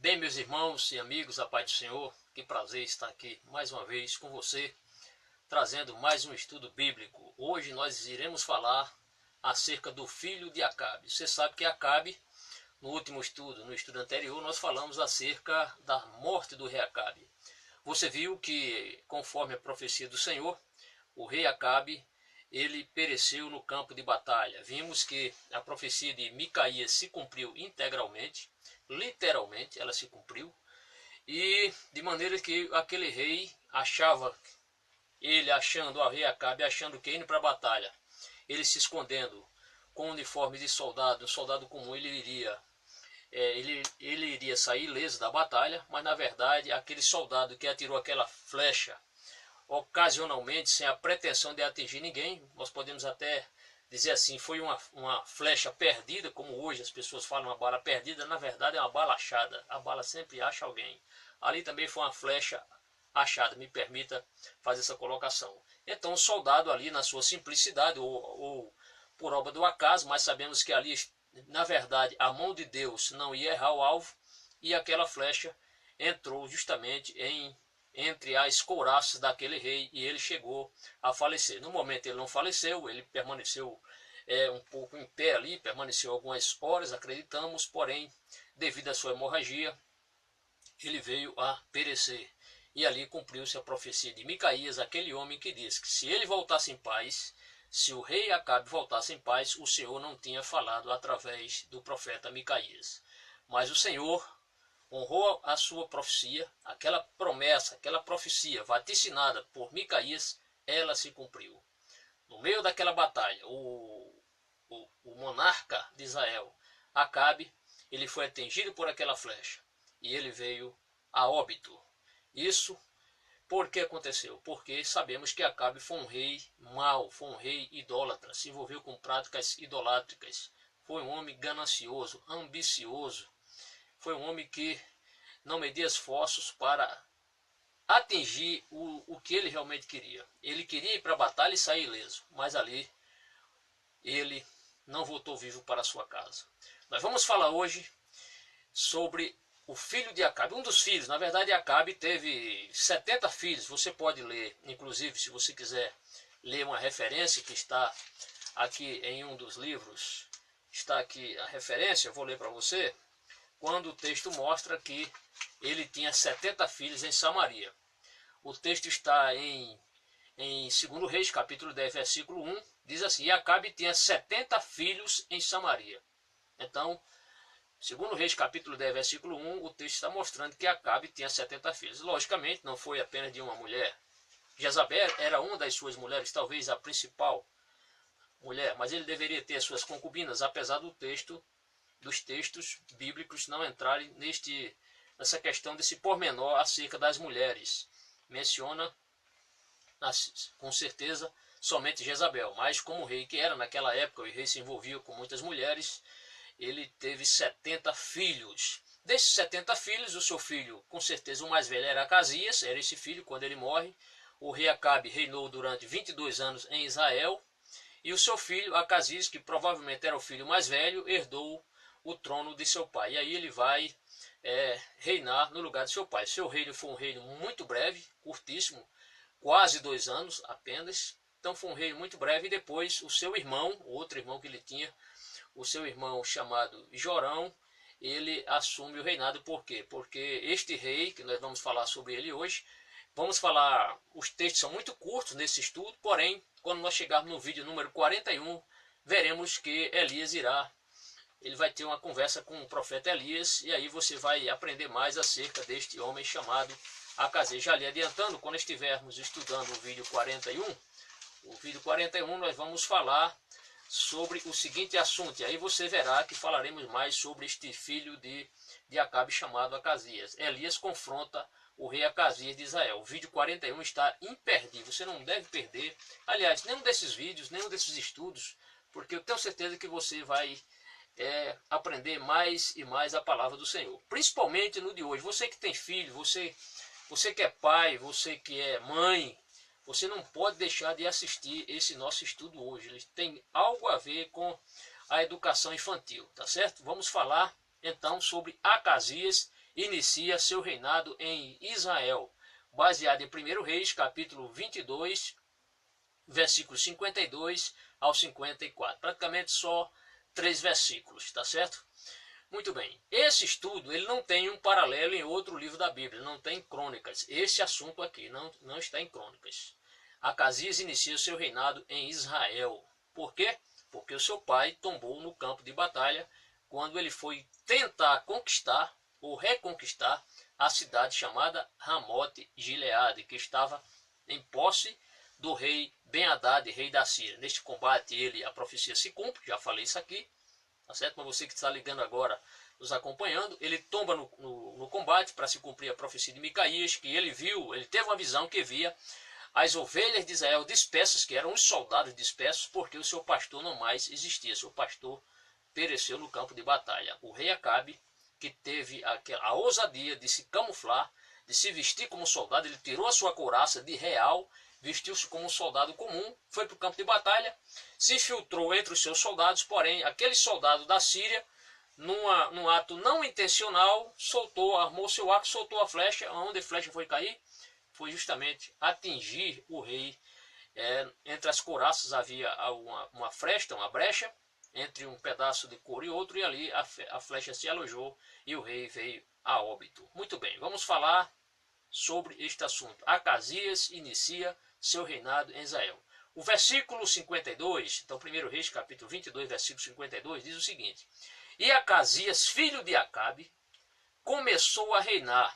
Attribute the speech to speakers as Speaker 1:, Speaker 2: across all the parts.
Speaker 1: Bem, meus irmãos e amigos, a paz do Senhor, que prazer estar aqui mais uma vez com você, trazendo mais um estudo bíblico. Hoje nós iremos falar acerca do filho de Acabe. Você sabe que Acabe, no último estudo, no estudo anterior, nós falamos acerca da morte do rei Acabe. Você viu que, conforme a profecia do Senhor, o rei Acabe, ele pereceu no campo de batalha. Vimos que a profecia de Micaías se cumpriu integralmente, literalmente ela se cumpriu, e de maneira que aquele rei achava, achando o rei Acabe, achando que indo para a batalha, ele se escondendo com o uniforme de soldado, um soldado comum, ele iria sair ileso da batalha, mas na verdade aquele soldado que atirou aquela flecha ocasionalmente, sem a pretensão de atingir ninguém, nós podemos até dizer assim, foi uma flecha perdida, como hoje as pessoas falam uma bala perdida, na verdade é uma bala achada, a bala sempre acha alguém. Ali também foi uma flecha achada, me permita fazer essa colocação. Então o soldado ali na sua simplicidade, ou por obra do acaso, mas sabemos que ali, na verdade, a mão de Deus não ia errar o alvo, e aquela flecha entrou justamente entre as couraças daquele rei, e ele chegou a falecer. No momento ele não faleceu, ele permaneceu um pouco em pé ali, permaneceu algumas horas, acreditamos, porém, devido à sua hemorragia, ele veio a perecer. E ali cumpriu-se a profecia de Micaías, aquele homem que diz que se ele voltasse em paz, se o rei Acabe voltasse em paz, o Senhor não tinha falado através do profeta Micaías. Mas o Senhor honrou a sua profecia, aquela promessa, aquela profecia vaticinada por Micaías, ela se cumpriu. No meio daquela batalha, o monarca de Israel, Acabe, ele foi atingido por aquela flecha e ele veio a óbito. Isso por que aconteceu? Porque sabemos que Acabe foi um rei mau, foi um rei idólatra, se envolveu com práticas idolátricas, foi um homem ganancioso, ambicioso, foi um homem que não media esforços para atingir o que ele realmente queria. Ele queria ir para a batalha e sair ileso, mas ali ele não voltou vivo para a sua casa. Nós vamos falar hoje sobre o filho de Acabe, um dos filhos. Na verdade, Acabe teve 70 filhos. Você pode ler, inclusive, se você quiser ler uma referência que está aqui em um dos livros, está aqui a referência, eu vou ler para você, quando o texto mostra que ele tinha 70 filhos em Samaria. O texto está em 2 Reis, capítulo 10, versículo 1, diz assim: e Acabe tinha 70 filhos em Samaria. Então, 2 Reis, capítulo 10, versículo 1, o texto está mostrando que Acabe tinha 70 filhos. Logicamente, não foi apenas de uma mulher. Jezabel era uma das suas mulheres, talvez a principal mulher, mas ele deveria ter as suas concubinas, apesar dos textos bíblicos não entrarem nessa questão desse pormenor acerca das mulheres. Menciona, com certeza, somente Jezabel, mas como rei que era naquela época, o rei se envolvia com muitas mulheres, ele teve 70 filhos. Desses 70 filhos, o seu filho, com certeza o mais velho era Acasias, era esse filho quando ele morre. O rei Acabe reinou durante 22 anos em Israel, e o seu filho Acasias, que provavelmente era o filho mais velho, herdou o trono de seu pai. E aí ele vai reinar no lugar de seu pai. Seu reino foi um reino muito breve, curtíssimo, quase 2 anos apenas. Então foi um reino muito breve. E depois o seu irmão, o outro irmão que ele tinha, o seu irmão chamado Jorão, ele assume o reinado. Por quê? Porque este rei, que nós vamos falar sobre ele hoje, os textos são muito curtos nesse estudo, porém, quando nós chegarmos no vídeo número 41, veremos que Elias ele vai ter uma conversa com o profeta Elias, e aí você vai aprender mais acerca deste homem chamado Acasias. Já lhe adiantando, quando estivermos estudando o vídeo 41, nós vamos falar sobre o seguinte assunto, e aí você verá que falaremos mais sobre este filho de Acabe chamado Acasias. Elias confronta o rei Acasias de Israel. O vídeo 41 está imperdível, você não deve perder. Aliás, nenhum desses vídeos, nenhum desses estudos, porque eu tenho certeza que você vai aprender mais e mais a palavra do Senhor. Principalmente no de hoje. Você que tem filho, você que é pai, você que é mãe, você não pode deixar de assistir esse nosso estudo hoje. Ele tem algo a ver com a educação infantil, tá certo? Vamos falar então sobre Acasias inicia seu reinado em Israel, baseado em 1 Reis, capítulo 22, versículos 52 ao 54. Praticamente só 3 versículos, tá certo? Muito bem. Esse estudo ele não tem um paralelo em outro livro da Bíblia, não tem crônicas. Esse assunto aqui não está em crônicas. Acasias inicia seu reinado em Israel. Por quê? Porque o seu pai tombou no campo de batalha quando ele foi tentar conquistar ou reconquistar a cidade chamada Ramote Gileade, que estava em posse do rei Ben-Hadad, rei da Síria. Neste combate a profecia se cumpre, já falei isso aqui, tá certo? Para você que está ligando agora, nos acompanhando, ele tomba no combate para se cumprir a profecia de Micaías, que ele teve uma visão que via as ovelhas de Israel dispersas, que eram os soldados dispersos, porque o seu pastor não mais existia, seu pastor pereceu no campo de batalha. O rei Acabe, que teve a ousadia de se camuflar, de se vestir como soldado, ele tirou a sua couraça de real, vestiu-se como um soldado comum, foi para o campo de batalha, se infiltrou entre os seus soldados, porém, aquele soldado da Síria, num ato não intencional, armou seu arco, soltou a flecha. Onde a flecha foi cair? Foi justamente atingir o rei. Entre as couraças havia uma fresta, uma brecha, entre um pedaço de couro e outro, e ali a flecha se alojou e o rei veio a óbito. Muito bem, vamos falar sobre este assunto. Acasias inicia seu reinado em Israel. O versículo 52, então 1 Reis capítulo 22, versículo 52, diz o seguinte: E Acasias, filho de Acabe, começou a reinar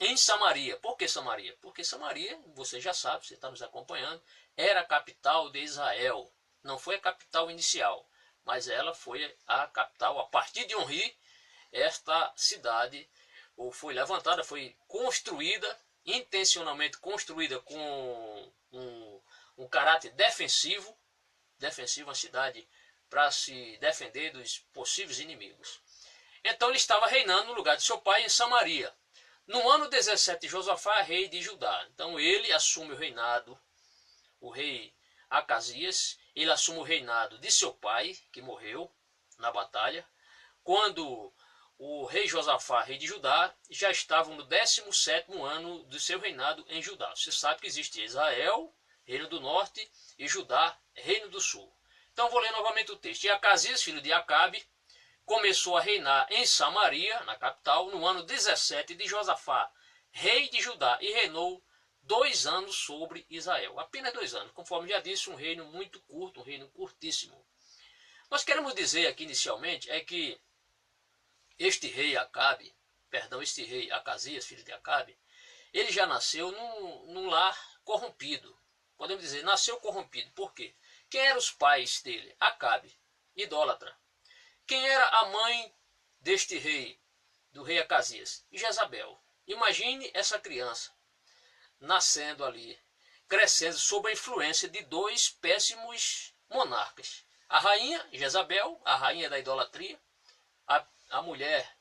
Speaker 1: em Samaria. Por que Samaria? Porque Samaria, você já sabe, você está nos acompanhando, era a capital de Israel. Não foi a capital inicial, mas ela foi a capital. A partir de Onri, esta cidade foi levantada, foi construída, intencionalmente construída com um caráter defensivo, uma cidade para se defender dos possíveis inimigos. Então ele estava reinando no lugar de seu pai em Samaria. No ano 17 de Josafá, rei de Judá. Então ele assume o reinado, o rei Acasias, ele assume o reinado de seu pai, que morreu na batalha, quando o rei Josafá, rei de Judá, já estava no 17º ano do seu reinado em Judá. Você sabe que existe Israel, reino do norte, e Judá, reino do sul. Então vou ler novamente o texto. E Acasias, filho de Acabe, começou a reinar em Samaria, na capital, no ano 17 de Josafá, rei de Judá, e reinou 2 anos sobre Israel. Apenas 2 anos, conforme já disse, um reino muito curto, um reino curtíssimo. Nós queremos dizer aqui inicialmente que este rei Acasias, filho de Acabe, ele já nasceu num lar corrompido. Podemos dizer, nasceu corrompido. Por quê? Quem eram os pais dele? Acabe, idólatra. Quem era a mãe deste rei, do rei Acasias? Jezabel. Imagine essa criança nascendo ali, crescendo sob a influência de 2 péssimos monarcas. A rainha, Jezabel, a rainha da idolatria, a mulher,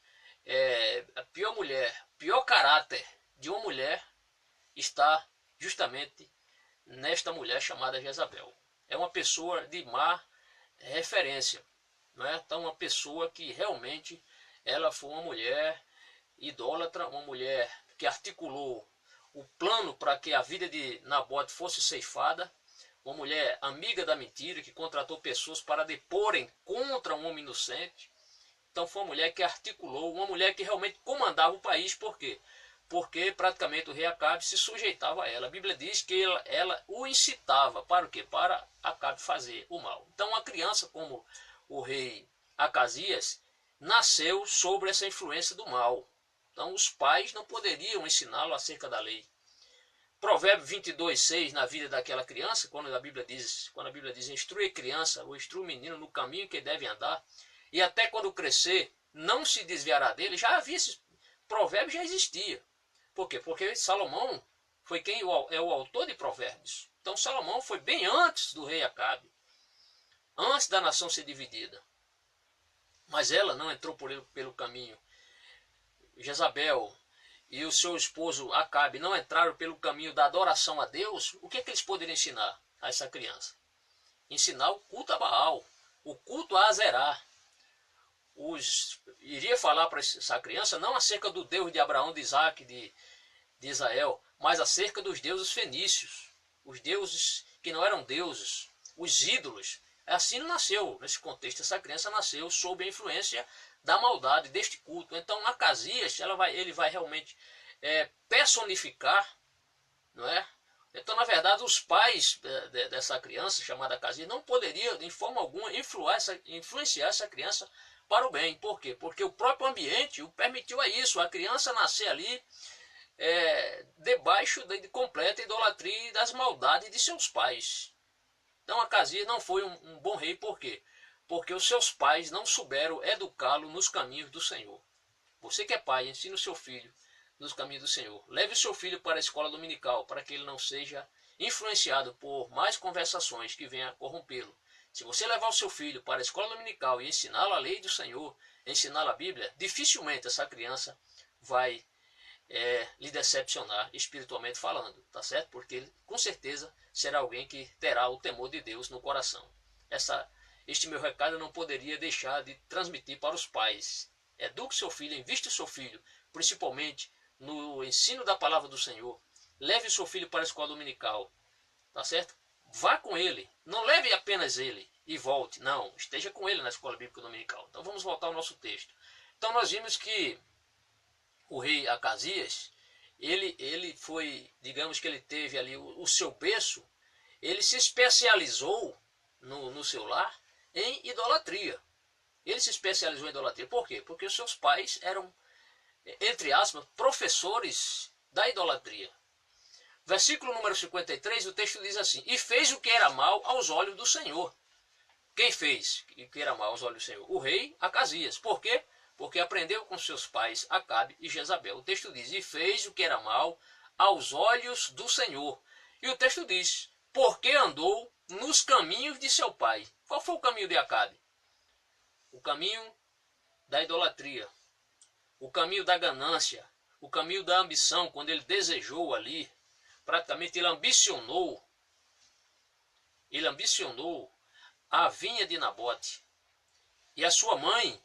Speaker 1: pior caráter de uma mulher está justamente nesta mulher chamada Jezabel. É uma pessoa de má referência. Não é? Então, uma pessoa que realmente ela foi uma mulher idólatra, uma mulher que articulou o plano para que a vida de Nabote fosse ceifada, uma mulher amiga da mentira, que contratou pessoas para deporem contra um homem inocente. Então foi uma mulher que articulou, uma mulher que realmente comandava o país. Por quê? Porque praticamente o rei Acabe se sujeitava a ela. A Bíblia diz que ela o incitava. Para o quê? Para Acabe fazer o mal. Então uma criança como o rei Acasias nasceu sobre essa influência do mal. Então os pais não poderiam ensiná-lo acerca da lei. Provérbio 22:6, na vida daquela criança, quando a Bíblia diz instrui a criança, ou instrui o menino no caminho que deve andar, e até quando crescer não se desviará dele. Já havia esse provérbio, já existia. Por quê? Porque Salomão foi quem é o autor de provérbios. Então Salomão foi bem antes do rei Acabe, antes da nação ser dividida. Mas ela não entrou pelo caminho. Jezabel e o seu esposo Acabe não entraram pelo caminho da adoração a Deus. O que eles poderiam ensinar a essa criança? Ensinar o culto a Baal, o culto a Azerá, iria falar para essa criança não acerca do Deus de Abraão, de Isaac, de Israel, mas acerca dos deuses fenícios, os deuses que não eram deuses, os ídolos. Assim nasceu, nesse contexto, essa criança nasceu sob a influência da maldade deste culto. Então, Acasias, ele vai realmente personificar, não é? Então, na verdade, os pais dessa criança chamada Acasias não poderiam, de forma alguma, influenciar essa criança para o bem. Por quê? Porque o próprio ambiente o permitiu a isso. A criança nascer ali debaixo de completa idolatria e das maldades de seus pais. Então, Acasias não foi um bom rei. Por quê? Porque os seus pais não souberam educá-lo nos caminhos do Senhor. Você que é pai, ensine o seu filho nos caminhos do Senhor. Leve o seu filho para a escola dominical, para que ele não seja influenciado por mais conversações que venham a corrompê-lo. Se você levar o seu filho para a escola dominical e ensiná-lo a lei do Senhor, ensiná-lo a Bíblia, dificilmente essa criança vai lhe decepcionar espiritualmente falando, tá certo? Porque ele, com certeza, será alguém que terá o temor de Deus no coração. Este meu recado eu não poderia deixar de transmitir para os pais. Eduque seu filho, invista o seu filho, principalmente no ensino da palavra do Senhor. Leve o seu filho para a escola dominical, tá certo? Vá com ele, não leve apenas ele e volte, não, esteja com ele na escola bíblica dominical. Então vamos voltar ao nosso texto. Então nós vimos que o rei Acasias, ele foi, digamos que ele teve ali o seu berço, ele se especializou no seu lar em idolatria. Ele se especializou em idolatria. Por quê? Porque os seus pais eram, entre aspas, professores da idolatria. Versículo número 53, o texto diz assim: e fez o que era mal aos olhos do Senhor. Quem fez o que era mal aos olhos do Senhor? O rei Acasias. Por quê? Porque aprendeu com seus pais Acabe e Jezabel. O texto diz: e fez o que era mal aos olhos do Senhor. E o texto diz: porque andou nos caminhos de seu pai. Qual foi o caminho de Acabe? O caminho da idolatria, o caminho da ganância, o caminho da ambição. Quando ele desejou ali, praticamente ele ambicionou a vinha de Nabote. E a sua mãe,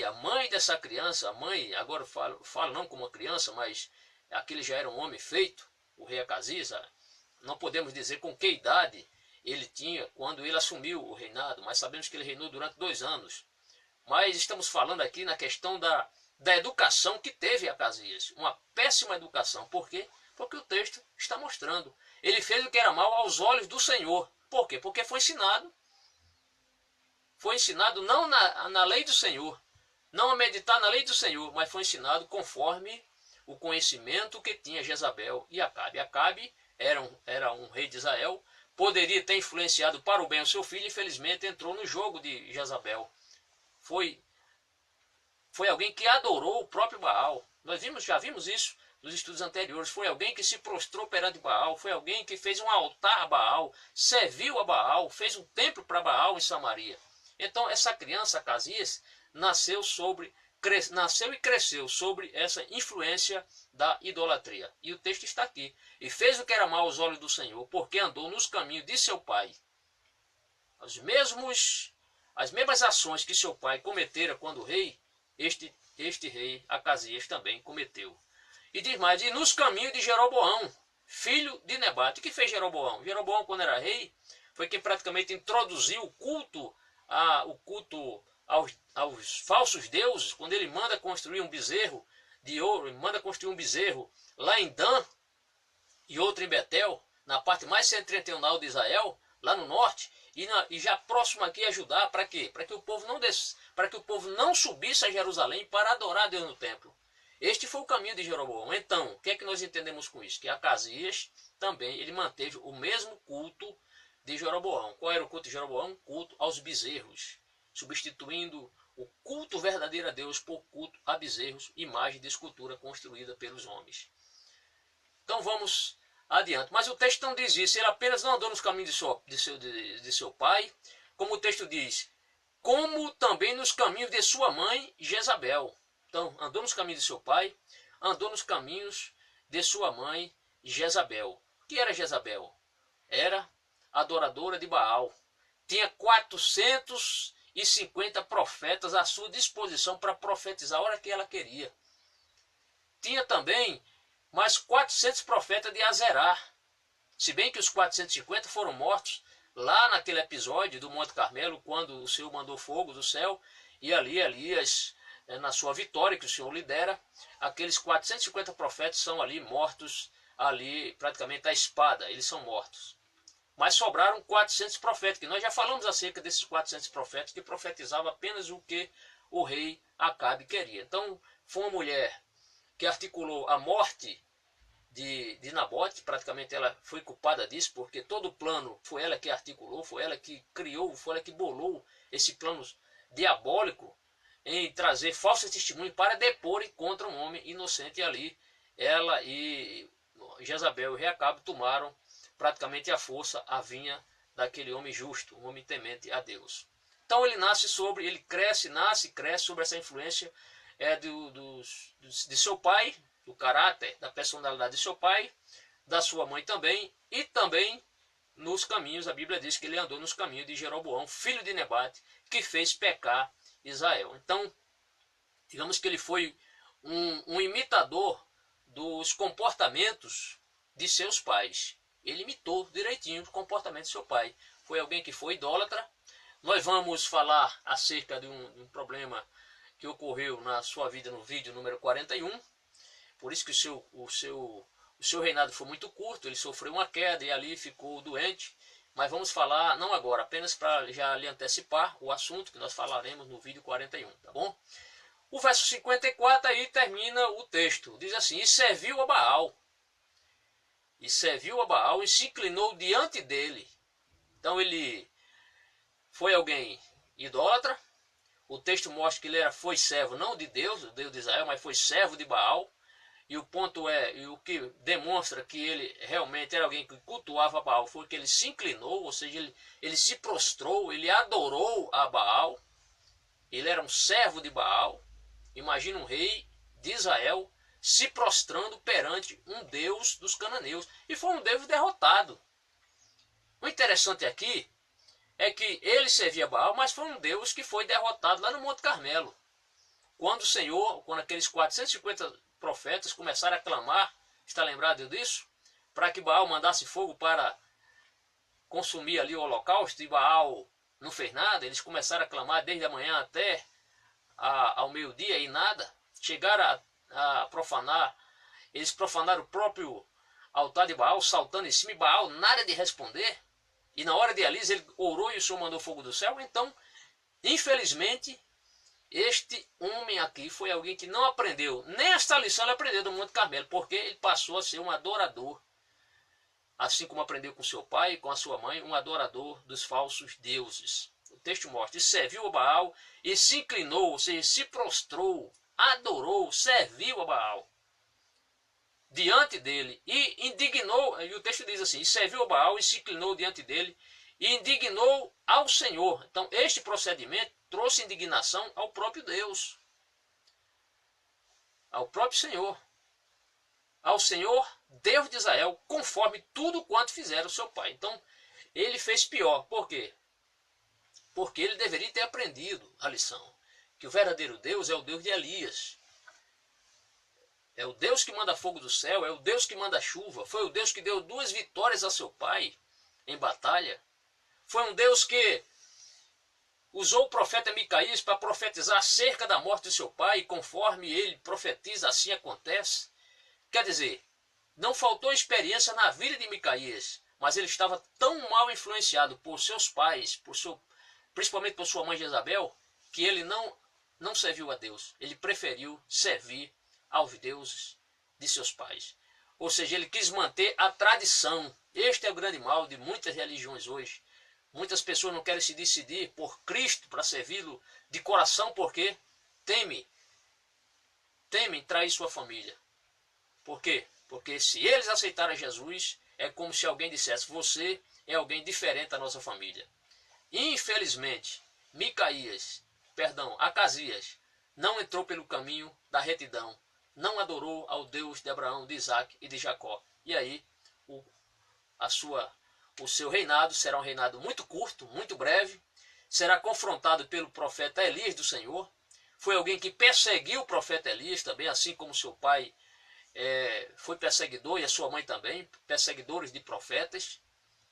Speaker 1: a mãe dessa criança, a mãe, agora eu falo não como uma criança, mas aquele já era um homem feito, o rei Acasias. Não podemos dizer com que idade ele tinha quando ele assumiu o reinado, mas sabemos que ele reinou durante 2 anos. Mas estamos falando aqui na questão da educação que teve Acasias, uma péssima educação. Por quê? Porque o texto está mostrando. Ele fez o que era mal aos olhos do Senhor. Por quê? Porque foi ensinado não na lei do Senhor, não a meditar na lei do Senhor, mas foi ensinado conforme o conhecimento que tinha Jezabel e Acabe. Acabe era um rei de Israel, poderia ter influenciado para o bem o seu filho, infelizmente entrou no jogo de Jezabel. Foi alguém que adorou o próprio Baal. Nós já vimos isso nos estudos anteriores. Foi alguém que se prostrou perante Baal, foi alguém que fez um altar a Baal, serviu a Baal, fez um templo para Baal em Samaria. Então essa criança, Acasias, nasceu e cresceu sobre essa influência da idolatria. E o texto está aqui. E fez o que era mal aos olhos do Senhor, porque andou nos caminhos de seu pai. As mesmas ações que seu pai cometera quando rei, este rei Acasias também cometeu. E diz mais: e nos caminhos de Jeroboão, filho de Nebate. O que fez Jeroboão? Jeroboão, quando era rei, foi quem praticamente introduziu o culto aos falsos deuses, quando ele manda construir um bezerro de ouro, ele manda construir um bezerro lá em Dan e outro em Betel, na parte mais setentrional de Israel, lá no norte, e já próximo aqui a Judá. Para quê? Para que o povo não subisse a Jerusalém para adorar a Deus no templo. Este foi o caminho de Jeroboão. Então, o que é que nós entendemos com isso? Que Acasias também ele manteve o mesmo culto de Jeroboão. Qual era o culto de Jeroboão? Culto aos bezerros, substituindo o culto verdadeiro a Deus por culto a bezerros, imagem de escultura construída pelos homens. Então vamos adiante. Mas o texto não diz isso. Ele apenas não andou nos caminhos de seu pai, como o texto diz, como também nos caminhos de sua mãe Jezabel. Então, andou nos caminhos de seu pai, andou nos caminhos de sua mãe Jezabel. O que era Jezabel? Era adoradora de Baal. Tinha 450 450 profetas à sua disposição para profetizar a hora que ela queria. Tinha também mais 400 profetas de Azerá. Se bem que os 450 foram mortos lá naquele episódio do Monte Carmelo, quando o Senhor mandou fogo do céu, e ali Elias, na sua vitória que o Senhor lidera, aqueles 450 profetas são ali mortos, ali praticamente à espada, eles são mortos. Mas sobraram 400 profetas, que nós já falamos acerca desses 400 profetas, que profetizavam apenas o que o rei Acabe queria. Então, foi uma mulher que articulou a morte de Nabote, praticamente ela foi culpada disso, porque todo o plano foi ela que articulou, foi ela que criou, foi ela que bolou esse plano diabólico em trazer falsos testemunhos para deporem contra um homem inocente. E ali ela e Jezabel e o rei Acabe tomaram praticamente a força, a vinha daquele homem justo, um homem temente a Deus. Então ele cresce, nasce e cresce sobre essa influência de seu pai, do caráter, da personalidade de seu pai, da sua mãe também, e também nos caminhos, a Bíblia diz que ele andou nos caminhos de Jeroboão, filho de Nebate, que fez pecar Israel. Então, digamos que ele foi um imitador dos comportamentos de seus pais. Ele imitou direitinho o comportamento de seu pai. Foi alguém que foi idólatra. Nós vamos falar acerca de um problema que ocorreu na sua vida no vídeo número 41. Por isso que o seu reinado foi muito curto, ele sofreu uma queda e ali ficou doente. Mas vamos falar, não agora, apenas para já lhe antecipar o assunto que nós falaremos no vídeo 41, tá bom? O verso 54 aí termina o texto, diz assim: e serviu a Baal. E serviu a Baal e se inclinou diante dele. Então ele foi alguém idólatra. O texto mostra que ele foi servo não de Deus, o Deus de Israel, mas foi servo de Baal. E o ponto e o que demonstra que ele realmente era alguém que cultuava Baal foi que ele se inclinou, ou seja, ele se prostrou, ele adorou a Baal. Ele era um servo de Baal. Imagina um rei de Israel se prostrando perante um Deus dos cananeus. E foi um Deus derrotado. O interessante aqui é que ele servia Baal, mas foi um Deus que foi derrotado lá no Monte Carmelo. Quando o Senhor, quando aqueles 450 profetas começaram a clamar, está lembrado disso? Para que Baal mandasse fogo para consumir ali o holocausto, e Baal não fez nada. Eles começaram a clamar desde a manhã até ao meio-dia e nada. Chegaram a profanar, eles profanaram o próprio altar de Baal, saltando em cima, e Baal nada de responder. E na hora de Elias ele orou e o Senhor mandou fogo do céu. Então, infelizmente, este homem aqui foi alguém que não aprendeu, nem esta lição ele aprendeu do Monte Carmelo, porque ele passou a ser um adorador, assim como aprendeu com seu pai e com a sua mãe, um adorador dos falsos deuses. O texto mostra: e serviu a Baal e se inclinou, ou seja, se prostrou, adorou, serviu a Baal diante dele e indignou. E o texto diz assim: e serviu a Baal e se inclinou diante dele e indignou ao Senhor. Então este procedimento trouxe indignação ao próprio Deus, ao próprio Senhor, ao Senhor Deus de Israel, conforme tudo quanto fizeram seu pai. Então ele fez pior. Por quê? Porque ele deveria ter aprendido a lição, que o verdadeiro Deus é o Deus de Elias. É o Deus que manda fogo do céu, é o Deus que manda chuva. Foi o Deus que deu 2 vitórias a seu pai em batalha. Foi um Deus que usou o profeta Micaías para profetizar acerca da morte de seu pai, e conforme ele profetiza, assim acontece. Quer dizer, não faltou experiência na vida de Micaías, mas ele estava tão mal influenciado por seus pais, principalmente por sua mãe Jezabel, que ele não serviu a Deus. Ele preferiu servir aos deuses de seus pais. Ou seja, ele quis manter a tradição. Este é o grande mal de muitas religiões hoje. Muitas pessoas não querem se decidir por Cristo para servi-lo de coração, porque temem trair sua família. Por quê? Porque se eles aceitarem Jesus, é como se alguém dissesse: você é alguém diferente da nossa família. Infelizmente, Acasias não entrou pelo caminho da retidão, não adorou ao Deus de Abraão, de Isaac e de Jacó. E aí o seu reinado será um reinado muito curto, muito breve, será confrontado pelo profeta Elias do Senhor. Foi alguém que perseguiu o profeta Elias também, assim como seu pai foi perseguidor e a sua mãe também, perseguidores de profetas.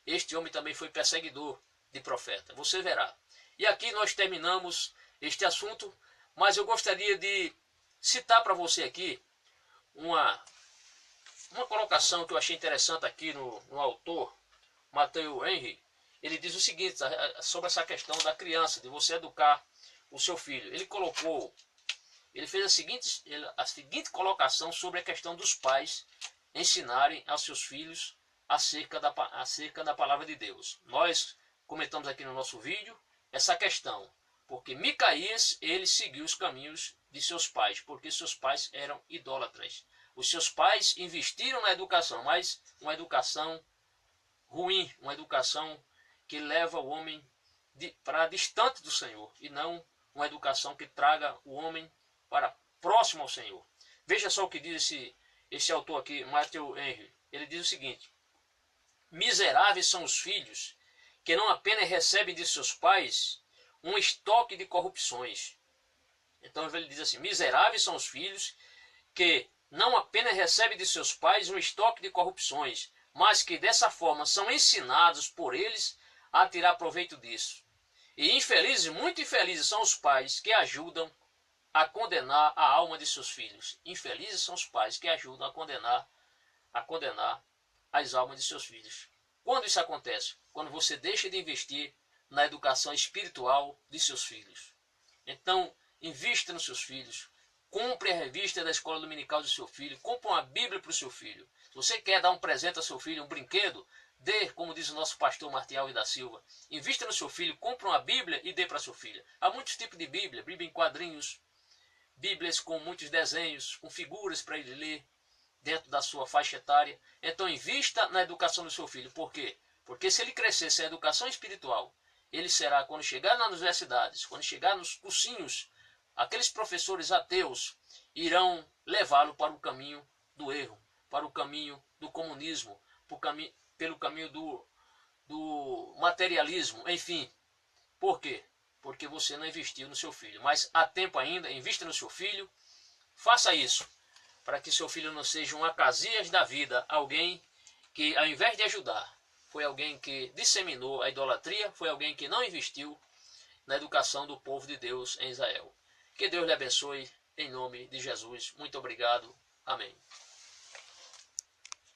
Speaker 1: Este homem também foi perseguidor de profeta. Você verá. E aqui nós terminamos este assunto, mas eu gostaria de citar para você aqui uma colocação que eu achei interessante aqui no autor, Matthew Henry. Ele diz o seguinte sobre essa questão da criança, de você educar o seu filho. Ele fez a seguinte colocação sobre a questão dos pais ensinarem aos seus filhos acerca da palavra de Deus. Nós comentamos aqui no nosso vídeo essa questão, porque Micaías, ele seguiu os caminhos de seus pais, porque seus pais eram idólatras. Os seus pais investiram na educação, mas uma educação ruim, uma educação que leva o homem para distante do Senhor, e não uma educação que traga o homem para próximo ao Senhor. Veja só o que diz esse autor aqui, Matthew Henry. Ele diz o seguinte: miseráveis são os filhos que não apenas recebem de seus pais um estoque de corrupções. Então ele diz assim: miseráveis são os filhos que não apenas recebem de seus pais um estoque de corrupções, mas que dessa forma são ensinados por eles a tirar proveito disso. E infelizes, muito infelizes são os pais que ajudam a condenar a alma de seus filhos. Infelizes são os pais que ajudam a condenar as almas de seus filhos. Quando isso acontece? Quando você deixa de investir na educação espiritual de seus filhos. Então, invista nos seus filhos. Compre a revista da escola dominical do seu filho. Compre uma Bíblia para o seu filho. Se você quer dar um presente ao seu filho, um brinquedo, dê, como diz o nosso pastor Martim Alves da Silva. Invista no seu filho, compre uma Bíblia e dê para seu filho. Há muitos tipos de Bíblia. Bíblia em quadrinhos, Bíblias com muitos desenhos, com figuras para ele ler dentro da sua faixa etária. Então invista na educação do seu filho. Por quê? Porque se ele crescer sem educação espiritual, ele será, quando chegar nas universidades, quando chegar nos cursinhos, aqueles professores ateus irão levá-lo para o caminho do erro, para o caminho do comunismo, pelo caminho do materialismo, enfim. Por quê? Porque você não investiu no seu filho. Mas há tempo ainda, invista no seu filho, faça isso, para que seu filho não seja um Acasias da vida, alguém que, ao invés de ajudar, foi alguém que disseminou a idolatria, foi alguém que não investiu na educação do povo de Deus em Israel. Que Deus lhe abençoe, em nome de Jesus. Muito obrigado. Amém.